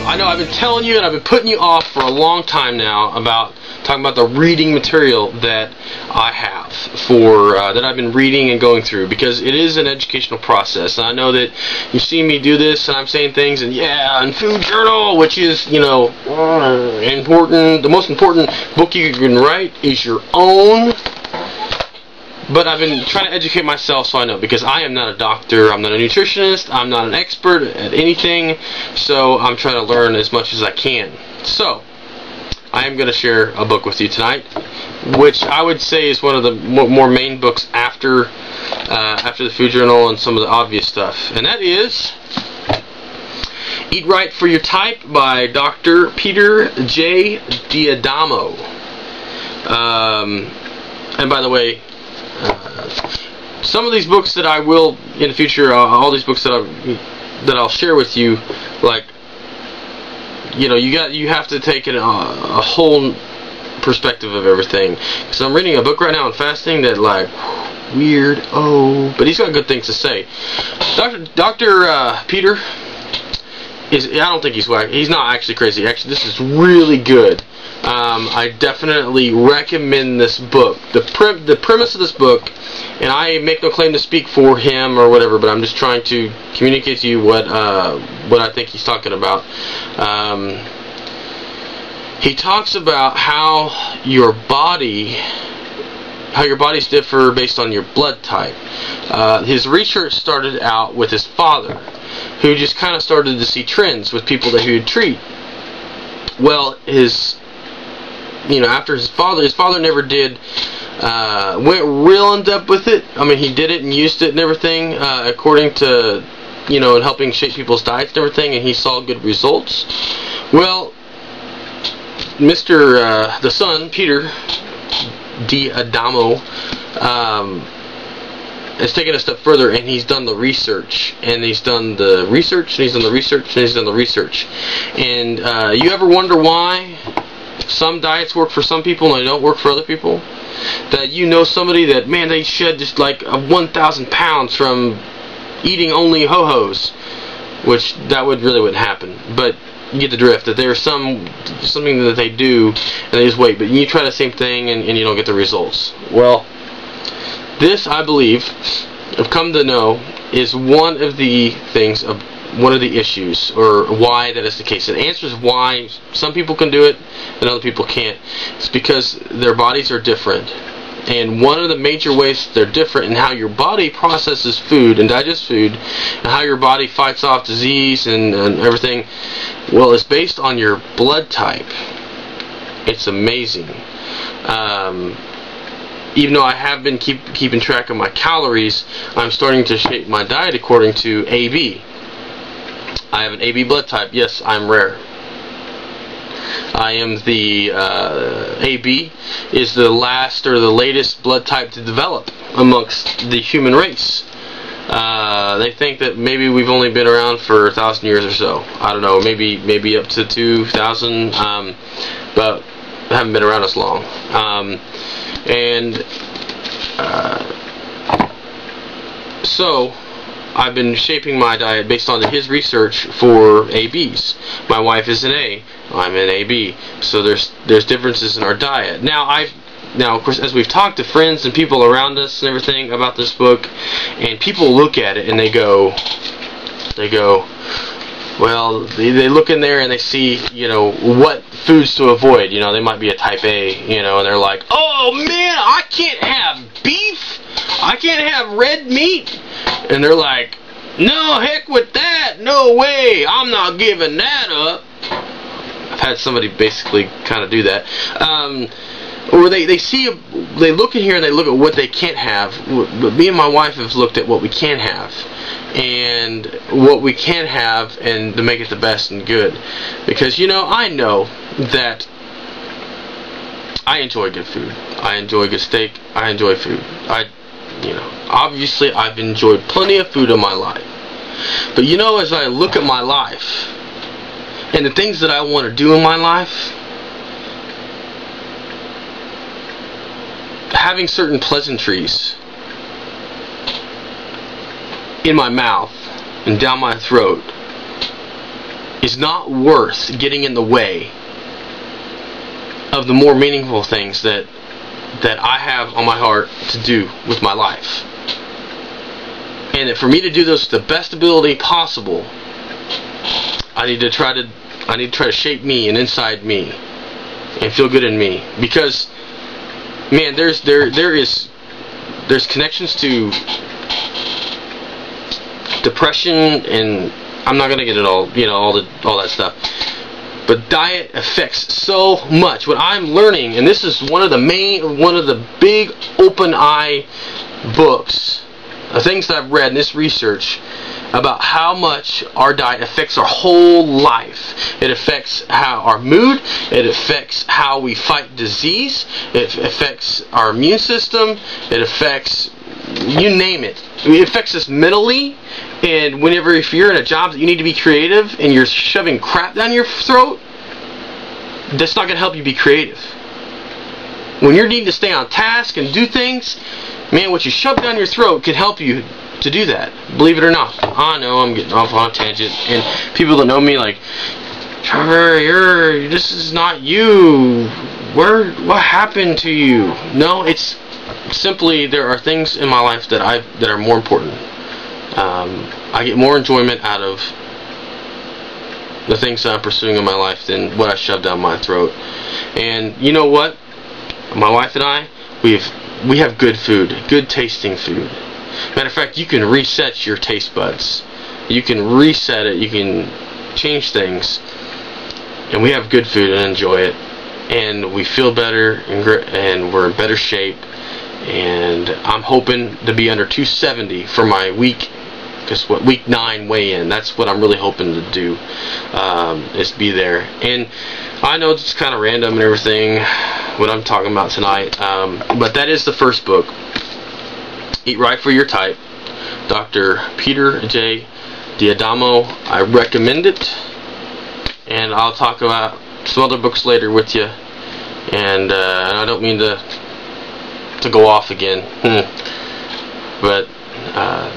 I know I've been telling you and I've been putting you off for a long time now about talking about the reading material that I have for that I've been reading and going through, because it is an educational process. And I know that you see me do this and I'm saying things, and yeah, and Food Journal, which is, you know, important. The most important book you can write is your own. But I've been trying to educate myself so I know, because I am not a doctor, I'm not a nutritionist, I'm not an expert at anything, so I'm trying to learn as much as I can. So, I am going to share a book with you tonight, which I would say is one of the more main books after the Food Journal and some of the obvious stuff. And that is Eat Right for Your Type by Dr. Peter J. D'Adamo. And by the way, some of these books that I will in the future, all these books that I'll share with you, like, you know, you have to take it a whole perspective of everything. Because I'm reading a book right now on fasting that, like, weird, but he's got good things to say. Dr. Peter is, I don't think he's whack. He's not actually crazy. Actually, this is really good. I definitely recommend this book. The premise of this book, and I make no claim to speak for him or whatever, but I'm just trying to communicate to you what I think he's talking about. He talks about how your bodies differ based on your blood type. His research started out with his father, who just kind of started to see trends with people that he would treat. Well, after his father never did, went real in depth with it. I mean, he did it and used it and everything, according to, and helping shape people's diets and everything, and he saw good results. Well, the son, Peter D'Adamo, has taken a step further, and he's done the research, and he's done the research, and he's done the research, and he's done the research. And you ever wonder why some diets work for some people and they don't work for other people? That somebody that, man, they shed just like 1,000 pounds from eating only ho-hos, which that wouldn't happen. But you get the drift, that there's something that they do and they just wait, but you try the same thing and you don't get the results. Well, this, I believe, I've come to know, is one of the things, one of the issues, or why that is the case. It answers why some people can do it and other people can't. It's because their bodies are different. And one of the major ways they're different in how your body processes food and digests food, and how your body fights off disease and everything, well, it's based on your blood type. It's amazing. Even though I have been keeping track of my calories, I'm starting to shape my diet according to AB. I have an AB blood type. Yes, I'm rare. I am the AB is the last or the latest blood type to develop amongst the human race. They think that maybe we've only been around for 1,000 years or so. I don't know, maybe up to 2,000, but haven't been around as long. So I've been shaping my diet based on his research for ABs. My wife is an A, I'm an AB, so there's differences in our diet. Now, of course, as we've talked to friends and people around us and everything about this book, and people look at it and they go, well, they look in there and they see, what foods to avoid. They might be a type A, and they're like, oh man, I can't have beef, I can't have red meat. And they're like, no, heck with that, no way, I'm not giving that up. I've had somebody basically kind of do that. Or they look in here and they look at what they can't have. But me and my wife have looked at what we can have, and what we can have, and to make it the best and good. Because, I know that I enjoy good food. I enjoy good steak. I enjoy food. Obviously I've enjoyed plenty of food in my life. But as I look at my life and the things that I want to do in my life, having certain pleasantries in my mouth and down my throat is not worth getting in the way of the more meaningful things that I have on my heart to do with my life. And that for me to do those to the best ability possible, I need to try to shape me and inside me and feel good in me. Because man, there's connections to depression, and I'm not gonna get it all, all that stuff. But diet affects so much. What I'm learning, and this is one of the big open eye books, things that I've read in this research about how much our diet affects our whole life. It affects how our mood, it affects how we fight disease, it affects our immune system, it affects, you name it. It affects us mentally. And whenever, if you're in a job that you need to be creative and you're shoving crap down your throat, that's not going to help you be creative. When you're needing to stay on task and do things, man, what you shove down your throat can help you to do that. Believe it or not. I know I'm getting off on a tangent, and people that know me like, Trevor, this is not you. What happened to you? No, it's simply there are things in my life that are more important. I get more enjoyment out of the things that I'm pursuing in my life than what I shove down my throat. And you know what? My wife and I, we have good food, good tasting food. Matter of fact, you can reset your taste buds. You can reset it. You can change things. And we have good food and enjoy it. And we feel better, and we're in better shape. And I'm hoping to be under 270 for my week 9 weigh-in. That's what I'm really hoping to do, is be there. And I know it's kind of random and everything, what I'm talking about tonight, but that is the first book, Eat Right for Your Type, Dr. Peter J. D'Adamo. I recommend it, and I'll talk about some other books later with you. And I don't mean to go off again, but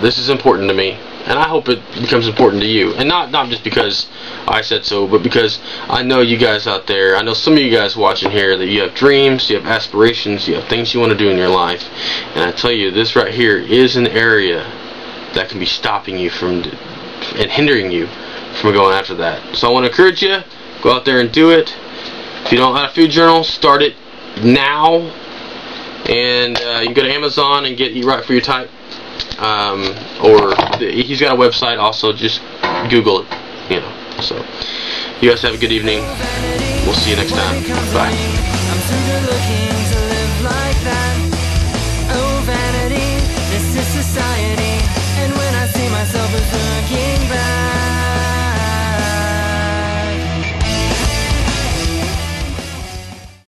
this is important to me, and I hope it becomes important to you. And not just because I said so, but because I know you guys out there, I know some of you guys watching here, that you have dreams, you have aspirations, you have things you want to do in your life. And I tell you, this right here is an area that can be stopping you from and hindering you from going after that. So I want to encourage you, go out there and do it. If you don't have a food journal, start it now. And you can go to Amazon and get Eat Right for Your Type. Or he's got a website also, just Google it, So you guys have a good evening. We'll see you next time. Bye.